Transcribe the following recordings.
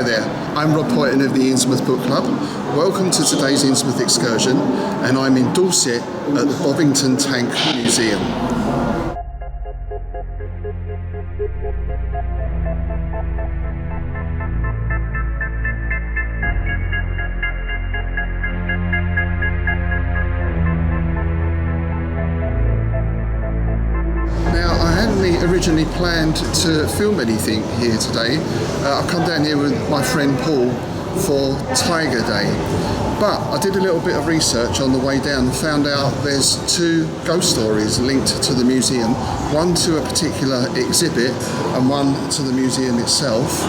Hi there, I'm Rob Poyton of the Innsmouth Book Club. Welcome to today's Innsmouth excursion, and I'm in Dorset at the Bovington Tank Museum. Originally planned to film anything here today. I've come down here with my friend Paul for Tiger Day, but I did a little bit of research on the way down and found out there's two ghost stories linked to the museum, one to a particular exhibit and one to the museum itself.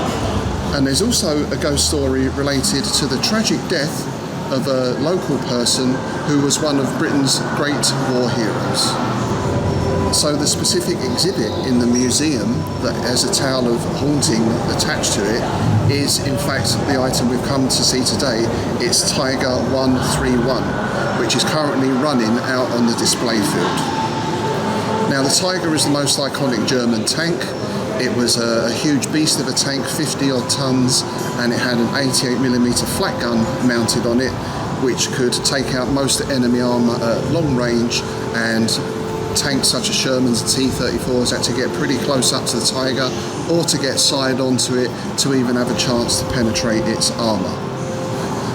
And there's also a ghost story related to the tragic death of a local person who was one of Britain's great war heroes. So the specific exhibit in the museum that has a tale of haunting attached to it is in fact the item we've come to see today. It's Tiger 131, which is currently running out on the display field. Now the Tiger is the most iconic German tank. It was a huge beast of a tank, 50 odd tons, and it had an 88mm flat gun mounted on it, which could take out most enemy armour at long range, and tanks such as Sherman's and T-34s had to get pretty close up to the Tiger or to get side onto it to even have a chance to penetrate its armour.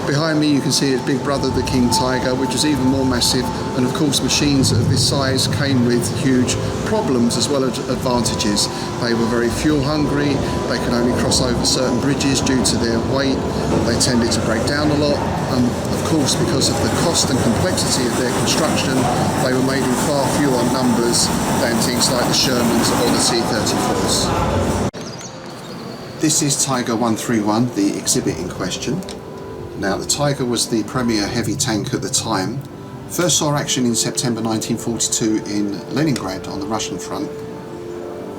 Behind me you can see its big brother, the King Tiger, which is even more massive, and of course machines of this size came with huge problems as well as advantages. They were very fuel hungry, they could only cross over certain bridges due to their weight, they tended to break down a lot, and of course because of the cost and complexity of their construction they were made in far fewer numbers than things like the Shermans or the T-34s. This is Tiger 131, the exhibit in question. Now the Tiger was the premier heavy tank at the time. First saw action in September 1942 in Leningrad on the Russian front.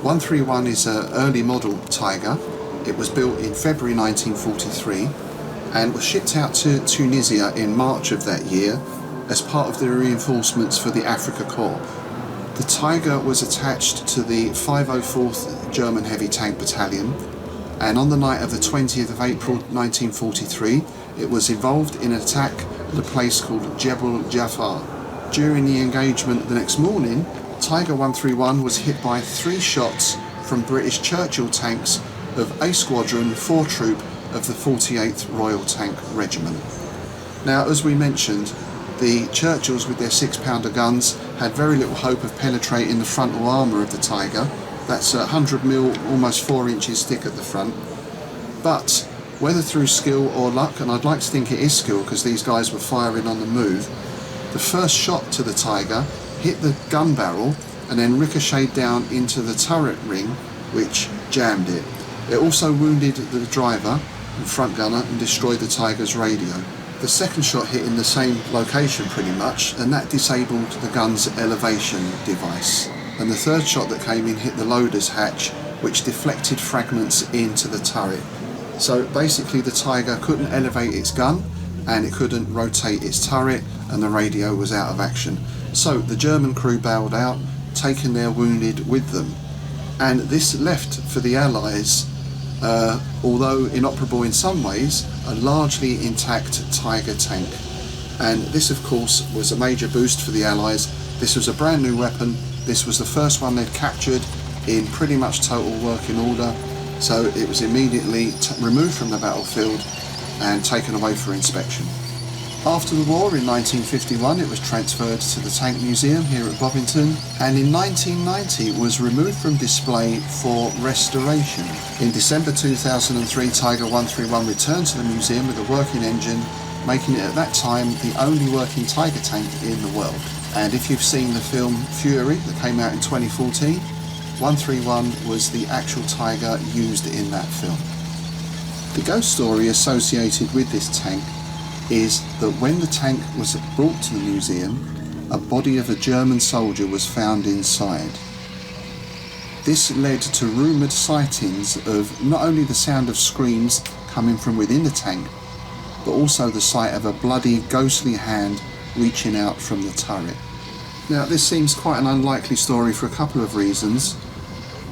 131 is an early model Tiger. It was built in February 1943 and was shipped out to Tunisia in March of that year as part of the reinforcements for the Afrika Korps. The Tiger was attached to the 504th German Heavy Tank Battalion, and on the night of the 20th of April 1943 it was involved in an attack at a place called Jebel Jafar. During the engagement the next morning, Tiger 131 was hit by 3 shots from British Churchill tanks of A Squadron 4 Troop of the 48th Royal Tank Regiment. Now, as we mentioned, the Churchills with their 6-pounder guns had very little hope of penetrating the frontal armour of the Tiger. That's 100mm, almost 4 inches thick at the front. But whether through skill or luck, and I'd like to think it is skill because these guys were firing on the move, the first shot to the Tiger hit the gun barrel and then ricocheted down into the turret ring, which jammed it. It also wounded the driver and front gunner and destroyed the Tiger's radio. The second shot hit in the same location pretty much, and that disabled the gun's elevation device. And the third shot that came in hit the loader's hatch, which deflected fragments into the turret. So basically the Tiger couldn't elevate its gun and it couldn't rotate its turret, and the radio was out of action. So the German crew bailed out, taking their wounded with them. And this left for the Allies, although inoperable in some ways, a largely intact Tiger tank. And this of course was a major boost for the Allies. This was a brand new weapon. This was the first one they'd captured in pretty much total working order. So it was immediately removed from the battlefield and taken away for inspection. After the war in 1951 it was transferred to the Tank Museum here at Bovington, and in 1990 was removed from display for restoration. In December 2003 Tiger 131 returned to the museum with a working engine, making it at that time the only working Tiger tank in the world. And if you've seen the film Fury that came out in 2014, 131 was the actual Tiger used in that film. The ghost story associated with this tank is that when the tank was brought to the museum, a body of a German soldier was found inside. This led to rumoured sightings of not only the sound of screams coming from within the tank, but also the sight of a bloody, ghostly hand reaching out from the turret. Now, this seems quite an unlikely story for a couple of reasons.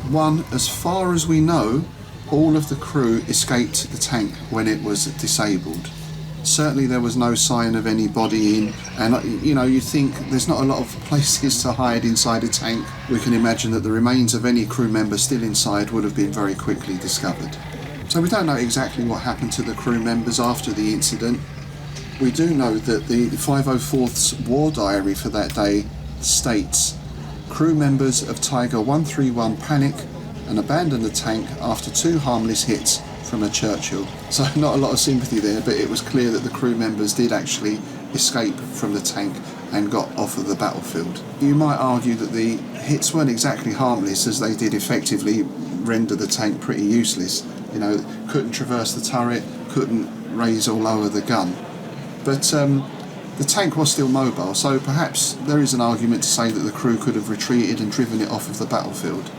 One, as far as we know, all of the crew escaped the tank when it was disabled. Certainly there was no sign of anybody in, and you know, you think there's not a lot of places to hide inside a tank. We can imagine that the remains of any crew member still inside would have been very quickly discovered. So we don't know exactly what happened to the crew members after the incident. We do know that the 504th's war diary for that day states, crew members of Tiger 131 panic and abandon the tank after 2 harmless hits from a Churchill. So not a lot of sympathy there, but it was clear that the crew members did actually escape from the tank and got off of the battlefield. You might argue that the hits weren't exactly harmless, as they did effectively render the tank pretty useless. You know, couldn't traverse the turret, couldn't raise or lower the gun. But the tank was still mobile, so perhaps there is an argument to say that the crew could have retreated and driven it off of the battlefield.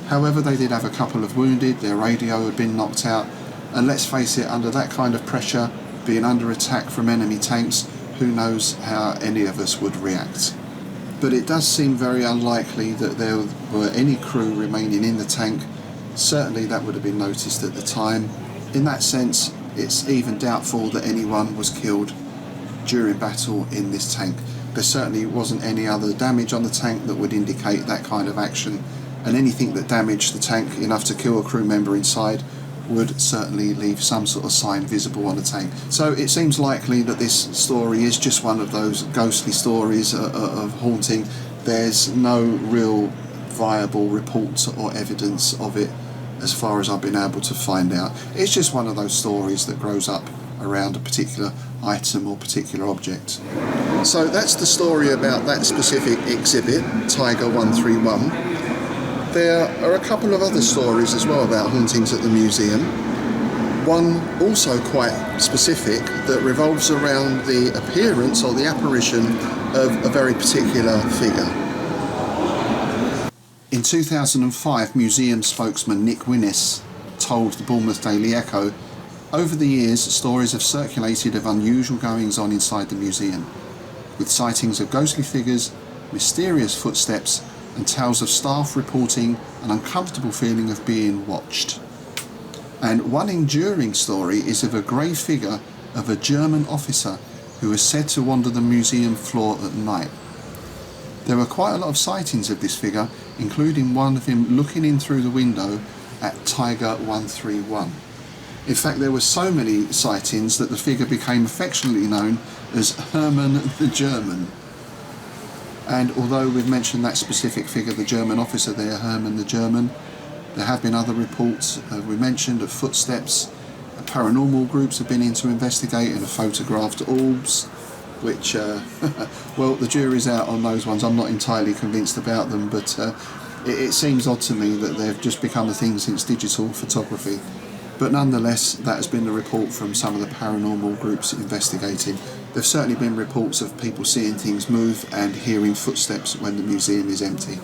However, they did have a couple of wounded, their radio had been knocked out, and let's face it, under that kind of pressure, being under attack from enemy tanks, who knows how any of us would react. But it does seem very unlikely that there were any crew remaining in the tank. Certainly that would have been noticed at the time. In that sense, it's even doubtful that anyone was killed during battle in this tank. There certainly wasn't any other damage on the tank that would indicate that kind of action, and anything that damaged the tank enough to kill a crew member inside would certainly leave some sort of sign visible on the tank. So it seems likely that this story is just one of those ghostly stories of haunting. There's no real viable reports or evidence of it as far as I've been able to find out. It's just one of those stories that grows up around a particular item or particular object. So that's the story about that specific exhibit, Tiger 131. There are a couple of other stories as well about hauntings at the museum. One also quite specific that revolves around the appearance or the apparition of a very particular figure. In 2005, museum spokesman Nick Winnes told the Bournemouth Daily Echo, over the years stories have circulated of unusual goings on inside the museum, with sightings of ghostly figures, mysterious footsteps and tales of staff reporting an uncomfortable feeling of being watched. And one enduring story is of a grey figure of a German officer who is said to wander the museum floor at night. There were quite a lot of sightings of this figure, including one of him looking in through the window at Tiger 131. In fact, there were so many sightings that the figure became affectionately known as Herman the German. And although we've mentioned that specific figure, the German officer there, Herman the German, there have been other reports, we mentioned, of footsteps. Paranormal groups have been in to investigate and have photographed orbs, which, well, the jury's out on those ones. I'm not entirely convinced about them, but it seems odd to me that they've just become a thing since digital photography. But nonetheless, that has been the report from some of the paranormal groups investigating. There've certainly been reports of people seeing things move and hearing footsteps when the museum is empty.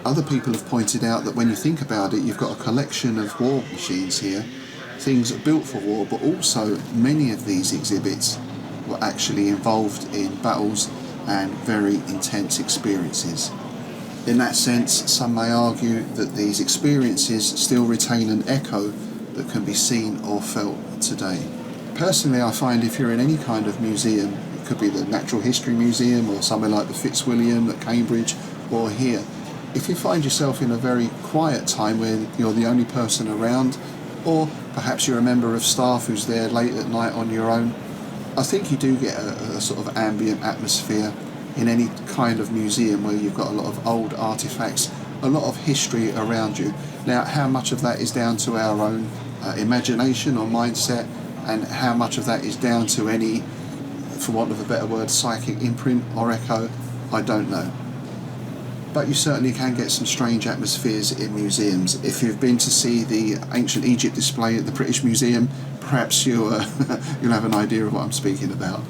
Other people have pointed out that when you think about it, you've got a collection of war machines here, things built for war, but also many of these exhibits were actually involved in battles and very intense experiences. In that sense, some may argue that these experiences still retain an echo that can be seen or felt today. Personally, I find if you're in any kind of museum, it could be the Natural History Museum or somewhere like the Fitzwilliam at Cambridge or here, if you find yourself in a very quiet time where you're the only person around, or perhaps you're a member of staff who's there late at night on your own, I think you do get a sort of ambient atmosphere in any kind of museum where you've got a lot of old artifacts, a lot of history around you. Now, how much of that is down to our own imagination or mindset, and how much of that is down to any, for want of a better word, psychic imprint or echo, I don't know. But you certainly can get some strange atmospheres in museums. If you've been to see the Ancient Egypt display at the British Museum, perhaps you'll have an idea of what I'm speaking about.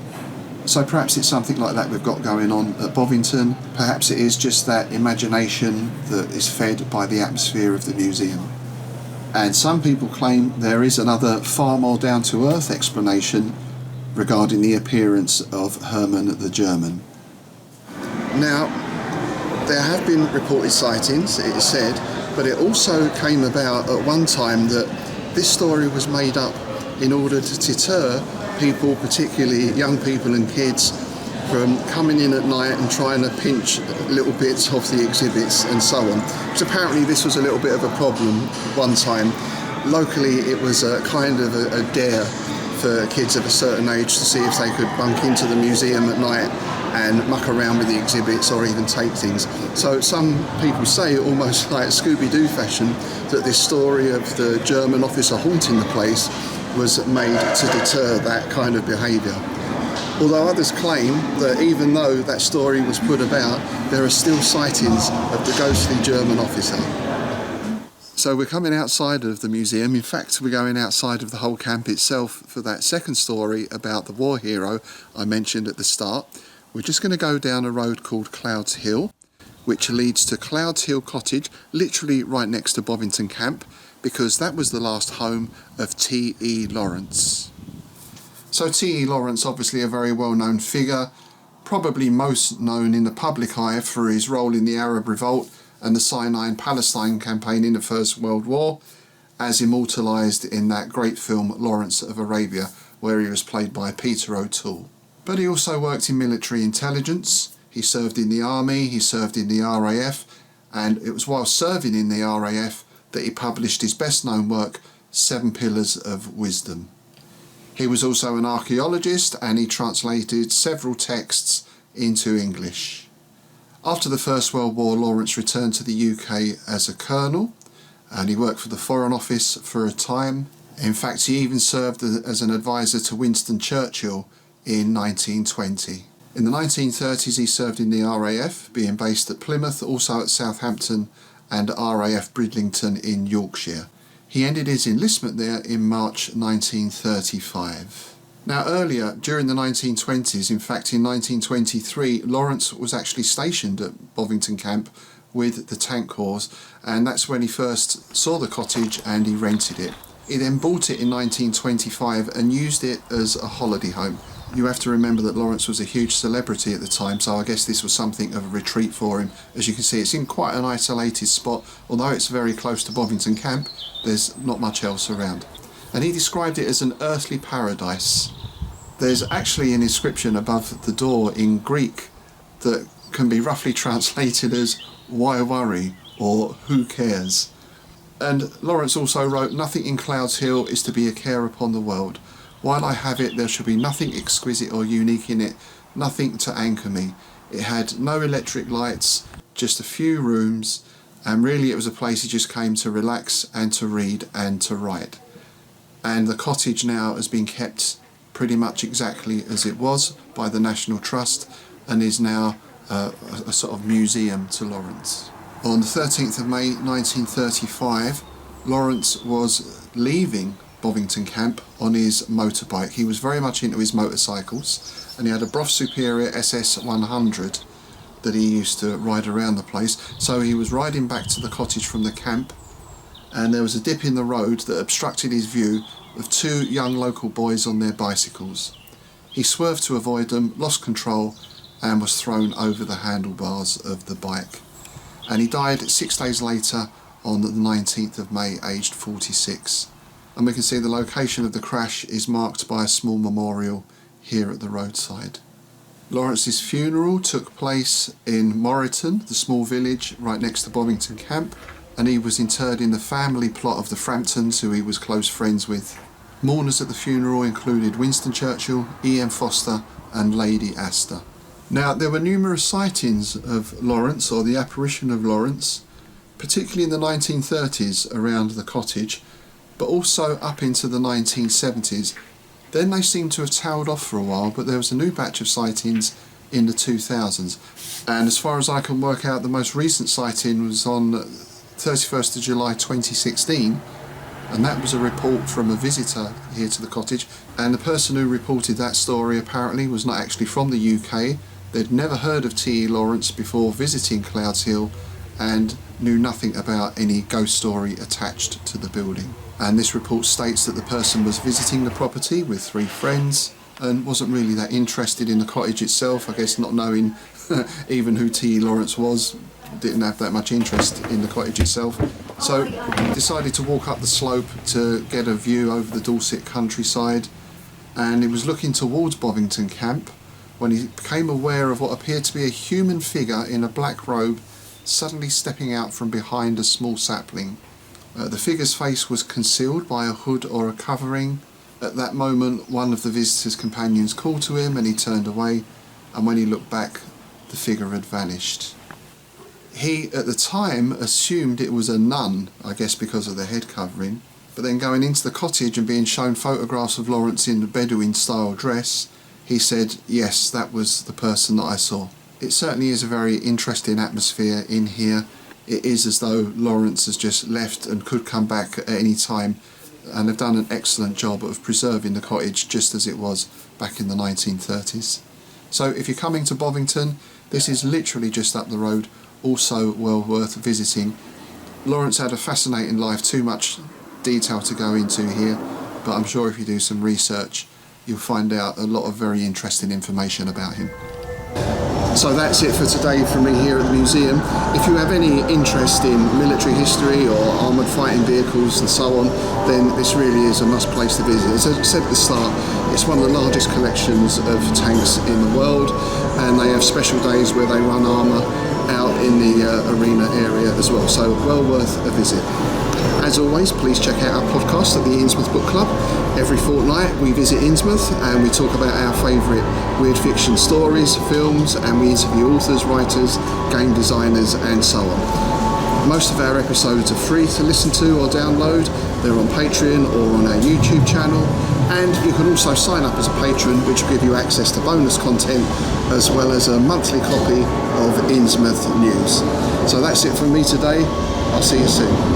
So perhaps it's something like that we've got going on at Bovington. Perhaps it is just that imagination that is fed by the atmosphere of the museum. And some people claim there is another far more down-to-earth explanation regarding the appearance of Herman the German. Now, there have been reported sightings, it is said, But it also came about at one time that this story was made up in order to deter people, particularly young people and kids, from coming in at night and trying to pinch little bits of the exhibits and so on. Because apparently this was a little bit of a problem one time. Locally it was a kind of a dare for kids of a certain age to see if they could bunk into the museum at night and muck around with the exhibits or even take things. So some people say, almost like Scooby-Doo fashion, that this story of the German officer haunting the place was made to deter that kind of behaviour. Although others claim that even though that story was put about, there are still sightings of the ghostly German officer. So we're coming outside of the museum. In fact, we're going outside of the whole camp itself for that second story about the war hero I mentioned at the start. We're just going to go down a road called Clouds Hill, which leads to Clouds Hill Cottage, literally right next to Bovington Camp, because that was the last home of T.E. Lawrence. So T.E. Lawrence, obviously a very well-known figure, probably most known in the public eye for his role in the Arab Revolt and the Sinai-Palestine campaign in the First World War, as immortalised in that great film Lawrence of Arabia, where he was played by Peter O'Toole. But he also worked in military intelligence, he served in the army, he served in the RAF, and it was while serving in the RAF that he published his best known work, 7 Pillars of Wisdom. He was also an archaeologist and he translated several texts into English. After the First World War, Lawrence returned to the UK as a colonel, and he worked for the Foreign Office for a time. In fact, he even served as an advisor to Winston Churchill in 1920. In the 1930s he served in the RAF, being based at Plymouth, also at Southampton and RAF Bridlington in Yorkshire. He ended his enlistment there in March 1935. Now earlier, during the 1920s, in fact in 1923, Lawrence was actually stationed at Bovington Camp with the Tank Corps, and that's when he first saw the cottage and he rented it. He then bought it in 1925 and used it as a holiday home. You have to remember that Lawrence was a huge celebrity at the time, so I guess this was something of a retreat for him. As you can see, it's in quite an isolated spot. Although it's very close to Bovington Camp, there's not much else around. And he described it as an earthly paradise. There's actually an inscription above the door in Greek that can be roughly translated as "Why worry?" or "Who cares?" And Lawrence also wrote, "Nothing in Clouds Hill is to be a care upon the world. While I have it, there shall be nothing exquisite or unique in it, nothing to anchor me. It had no electric lights, just a few rooms, and really it was a place he just came to relax and to read and to write." And the cottage now has been kept pretty much exactly as it was by the National Trust and is now a sort of museum to Lawrence. On the 13th of May 1935, Lawrence was leaving Bovington Camp on his motorbike. He was very much into his motorcycles, and he had a Brough Superior SS 100 that he used to ride around the place. So he was riding back to the cottage from the camp, and there was a dip in the road that obstructed his view of 2 young local boys on their bicycles. He swerved to avoid them, lost control, and was thrown over the handlebars of the bike. And he died 6 days later on the 19th of May, aged 46. And we can see the location of the crash is marked by a small memorial here at the roadside. Lawrence's funeral took place in Moreton, the small village right next to Bovington Camp, and he was interred in the family plot of the Framptons, who he was close friends with. Mourners at the funeral included Winston Churchill, E.M. Foster and Lady Astor. Now, there were numerous sightings of Lawrence, or the apparition of Lawrence, particularly in the 1930s around the cottage, but also up into the 1970s. Then they seemed to have tailed off for a while, but there was a new batch of sightings in the 2000s. And as far as I can work out, the most recent sighting was on 31st of July 2016, and that was a report from a visitor here to the cottage. And the person who reported that story apparently was not actually from the UK. They'd never heard of T.E. Lawrence before visiting Clouds Hill and knew nothing about any ghost story attached to the building. And this report states that the person was visiting the property with 3 friends and wasn't really that interested in the cottage itself. I guess not knowing even who T.E. Lawrence was, didn't have that much interest in the cottage itself. So decided to walk up the slope to get a view over the Dorset countryside, and he was looking towards Bovington camp when he became aware of what appeared to be a human figure in a black robe suddenly stepping out from behind a small sapling. The figure's face was concealed by a hood or a covering. At that moment, one of the visitor's companions called to him and he turned away, and when he looked back, the figure had vanished. He, at the time, assumed it was a nun, I guess because of the head covering, but then going into the cottage and being shown photographs of Lawrence in the Bedouin-style dress, he said, yes, that was the person that I saw. It certainly is a very interesting atmosphere in here. It is as though Lawrence has just left and could come back at any time, and have done an excellent job of preserving the cottage just as it was back in the 1930s. So if you're coming to Bovington, this is literally just up the road, also well worth visiting. Lawrence had a fascinating life, too much detail to go into here, but I'm sure if you do some research you'll find out a lot of very interesting information about him. So that's it for today from me here at the museum. If you have any interest in military history or armoured fighting vehicles and so on, then this really is a must place to visit. As I said at the start, it's one of the largest collections of tanks in the world, and they have special days where they run armour out in the arena area as well, so well worth a visit. As always, please check out our podcast at the Innsmouth Book Club. Every fortnight we visit Innsmouth and we talk about our favourite weird fiction stories, films, and we interview authors, writers, game designers and so on. Most of our episodes are free to listen to or download. They're on Patreon or on our YouTube channel, and you can also sign up as a patron, which will give you access to bonus content as well as a monthly copy of Innsmouth news. So that's it from me today. I'll see you soon.